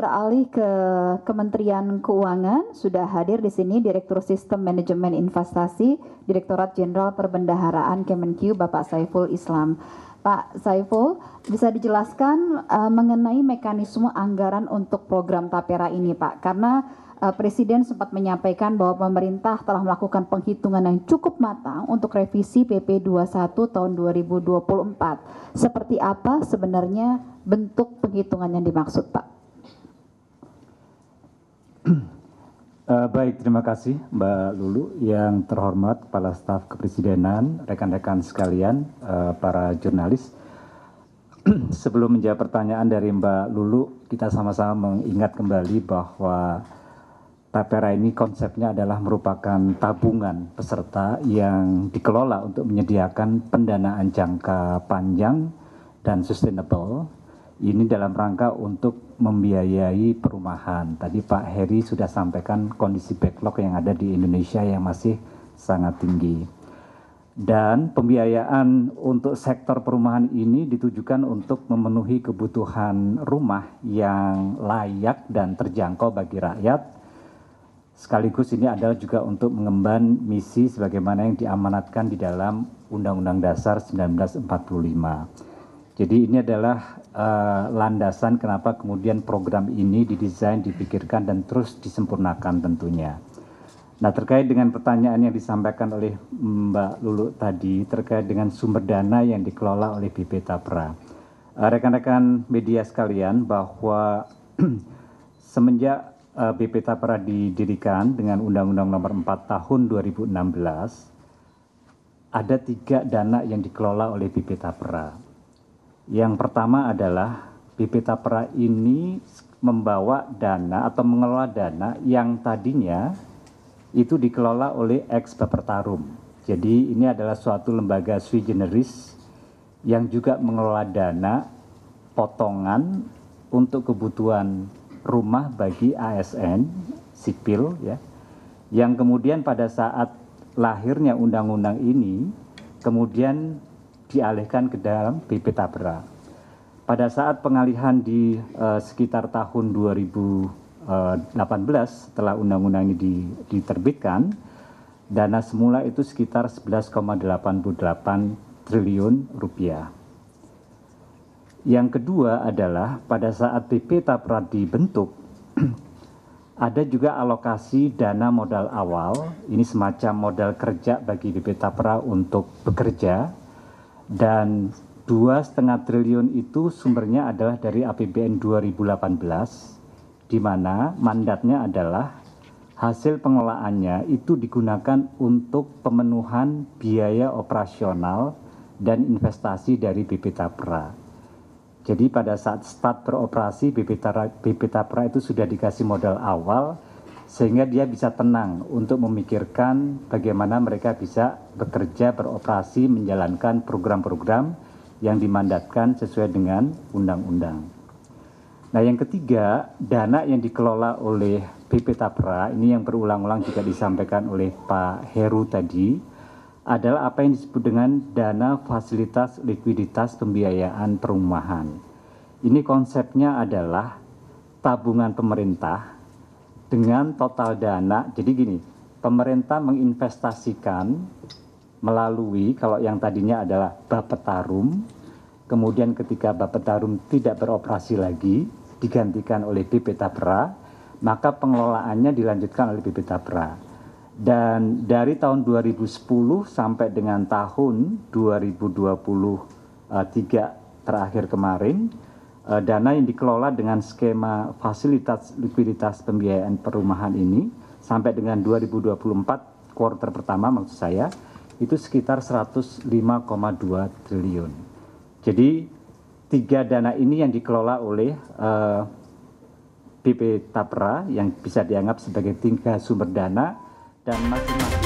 Beralih ke Kementerian Keuangan, sudah hadir di sini Direktur Sistem Manajemen Investasi, Direktorat Jenderal Perbendaharaan Kemenq, Bapak Saiful Islam. Pak Saiful, bisa dijelaskan mengenai mekanisme anggaran untuk program Tapera ini, Pak? Karena Presiden sempat menyampaikan bahwa pemerintah telah melakukan penghitungan yang cukup matang untuk revisi PP 21 tahun 2024. Seperti apa sebenarnya bentuk penghitungan yang dimaksud, Pak? Baik, terima kasih Mbak Lulu. Yang terhormat Kepala Staf Kepresidenan, rekan-rekan sekalian, para jurnalis. Sebelum menjawab pertanyaan dari Mbak Lulu, kita sama-sama mengingat kembali bahwa Tapera ini konsepnya adalah merupakan tabungan peserta yang dikelola untuk menyediakan pendanaan jangka panjang dan sustainable. Ini dalam rangka untuk membiayai perumahan. Tadi Pak Heri sudah sampaikan kondisi backlog yang ada di Indonesia yang masih sangat tinggi. Dan pembiayaan untuk sektor perumahan ini ditujukan untuk memenuhi kebutuhan rumah yang layak dan terjangkau bagi rakyat. Sekaligus ini adalah juga untuk mengemban misi sebagaimana yang diamanatkan di dalam Undang-Undang Dasar 1945. Jadi ini adalah landasan kenapa kemudian program ini didesain, dipikirkan, dan terus disempurnakan tentunya. Nah, terkait dengan pertanyaan yang disampaikan oleh Mbak Lulu tadi, terkait dengan sumber dana yang dikelola oleh BP Tapera. Rekan-rekan media sekalian, bahwa semenjak BP Tapera didirikan dengan Undang-Undang Nomor 4 Tahun 2016, ada 3 dana yang dikelola oleh BP Tapera. Yang pertama adalah BP Tapera ini membawa dana atau mengelola dana yang tadinya itu dikelola oleh ex Bapertarum. Jadi ini adalah suatu lembaga sui generis yang juga mengelola dana potongan untuk kebutuhan rumah bagi ASN sipil, ya, yang kemudian pada saat lahirnya undang-undang ini kemudian dialihkan ke dalam BP Tapera. Pada saat pengalihan di sekitar tahun 2018 setelah undang-undang ini diterbitkan, dana semula itu sekitar 11,88 triliun rupiah. Yang kedua adalah pada saat BP Tapera dibentuk, ada juga alokasi dana modal awal, ini semacam modal kerja bagi BP Tapera untuk bekerja, dan 2,5 triliun itu sumbernya adalah dari APBN 2018, di mana mandatnya adalah hasil pengelolaannya itu digunakan untuk pemenuhan biaya operasional dan investasi dari BP Tapera. Jadi pada saat start beroperasi BP Tapera itu sudah dikasih modal awal sehingga dia bisa tenang untuk memikirkan bagaimana mereka bisa bekerja, beroperasi, menjalankan program-program yang dimandatkan sesuai dengan undang-undang. Nah, yang ketiga, dana yang dikelola oleh BP Tapera ini yang berulang-ulang juga disampaikan oleh Pak Heru tadi, adalah apa yang disebut dengan dana fasilitas likuiditas pembiayaan perumahan. Ini konsepnya adalah tabungan pemerintah dengan total dana. Jadi gini, pemerintah menginvestasikan melalui, kalau yang tadinya adalah Bapetarum, kemudian ketika Bapetarum tidak beroperasi lagi, digantikan oleh BP Tapera, maka pengelolaannya dilanjutkan oleh BP Tapera. Dan dari tahun 2010 sampai dengan tahun 2023 terakhir kemarin, dana yang dikelola dengan skema fasilitas likuiditas pembiayaan perumahan ini sampai dengan 2024 kuartal pertama maksud saya itu sekitar 105,2 triliun. Jadi 3 dana ini yang dikelola oleh BP Tapera yang bisa dianggap sebagai 3 sumber dana dan masing-masing